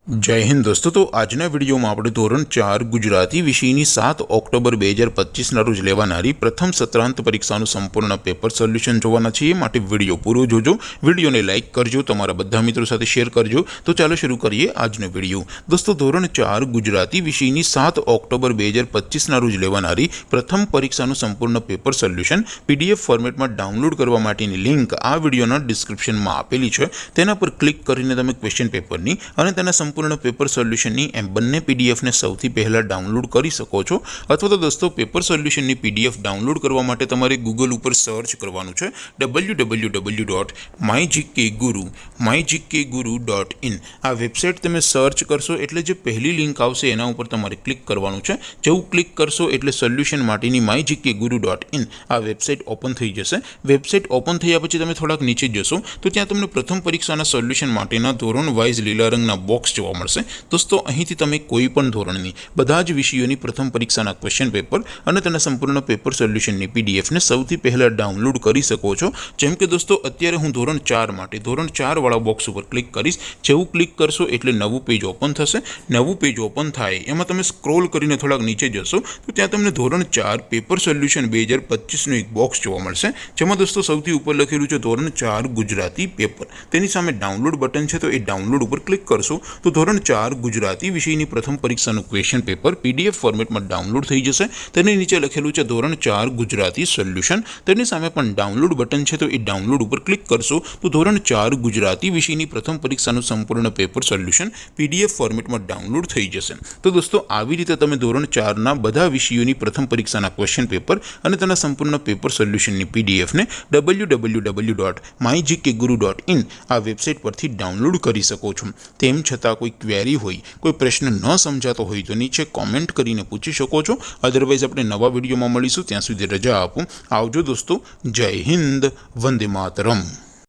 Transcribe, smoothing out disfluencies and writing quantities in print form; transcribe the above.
जय हिंद दोस्तों। तो આજના વિડીયોમાં આપણે ધોરણ 4 ગુજરાતી વિષયની 7 ઓક્ટોબર 2025ના રોજ લેવાનારી પ્રથમ સત્રાંત પરીક્ષાનું સંપૂર્ણ પેપર સોલ્યુશન જોવાના છીએ। માટે વિડીયો પૂરો જોજો, વિડીયોને લાઇક કરજો, તમારા બધા મિત્રો સાથે શેર કરજો। તો ચાલો શરૂ કરીએ આજનો વિડીયો। દોસ્તો, ધોરણ 4 ગુજરાતી વિષયની 7 ઓક્ટોબર 2025ના રોજ લેવાનારી પ્રથમ પરીક્ષાનું સંપૂર્ણ પેપર સોલ્યુશન પીડીએફ ફોર્મેટમાં ડાઉનલોડ કરવા માટેની લિંક આ વિડીયોના ડિસ્ક્રિપ્શનમાં આપેલી છે। તેના પર ક્લિક કરીને તમે ક્વેશ્ચન પેપરની અને તેના સંપૂર્ણ पेपर सोल्यूशन एम बने पीडीएफ ने सौथी पहला डाउनलॉड करी सको छो। अथवा तो दोस्तों पेपर सोल्यूशन पीडीएफ डाउनलॉड करवा माटे तमारे गूगल पर सर्च करवानुं छे www.mygkguru.in। आ वेबसाइट तमे सर्च करशो एटले जे पहली लिंक आवशे एना उपर तमारे क्लिक करवानुं छे। जेवुं क्लिक करशो एटले सोल्यूशन माटेनी mygkguru.in आ वेबसाइट ओपन थई जशे। वेबसाइट ओपन थया पछी तमे थोड़ाक नीचे जशो तो त्यां तमने प्रथम परीक्षाना सोल्यूशन माटेना धोरण वाइज लीला रंगना बॉक्स जोवा मळशे। दोस्तों, અહીંથી તમે કોઈ પણ ધોરણની બધા જ વિષયોની પ્રથમ પરીક્ષાના ક્વેશ્ચન પેપર અને તેના સંપૂર્ણ પેપર સોલ્યુશનની પીડીએફને સૌથી પહેલા ડાઉનલોડ કરી શકો છો। જેમ કે દોસ્તો, અત્યારે હું ધોરણ 4 માટે ધોરણ 4 વાળા બોક્સ ઉપર ક્લિક કરીશ। જેવું ક્લિક કરશો એટલે નવું પેજ ઓપન થશે। નવું પેજ ઓપન થાય એમાં તમે સ્ક્રોલ કરીને થોડાક નીચે જશો તો ત્યાં તમને ધોરણ 4 પેપર સોલ્યુશન 2025નું એક બોક્સ જોવા મળશે। જેમાં દોસ્તો સૌથી ઉપર લખેલું છે ધોરણ 4 ગુજરાતી પેપર। તેની સામે ડાઉનલોડ બટન છે, તો એ ડાઉનલોડ ઉપર ક્લિક કરશો तो धोरण 4 गुजराती विषय प्रथम परीक्षा क्वेश्चन पेपर पीडीएफ फॉर्मेट में डाउनलॉड थी जैसे। नीचे लखेलू है धोरण 4 गुजराती सोल्यूशन। सामे पण डाउनलॉड बटन है, तो ये डाउनलॉड पर क्लिक करशो तो धोरण 4 गुजराती विषय प्रथम परीक्षा संपूर्ण पेपर सोल्यूशन पीडीएफ फॉर्मेट में डाउनलॉड थी जैसे। तो दोस्तों, આવી રીતે તમે ધોરણ 4 ના બધા વિષયોની પ્રથમ પરીક્ષાના ક્વેશ્ચન પેપર અને તેના સંપૂર્ણ પેપર સોલ્યુશનની પીડીએફ ને www.mygkguru.in આ વેબસાઇટ પરથી ડાઉનલોડ કરી શકો છો। તેમ છતાં कोई क्वेरी होय, कोई प्रश्न न समझातो होय तो नीचे कॉमेंट करीने पूछी शको छो। अदरवाइज अपने नवा विडियो में मळीशुं, त्यां सुधी रजा आपो। आवजो दोस्तों। जय हिंद, वंदे मातरम।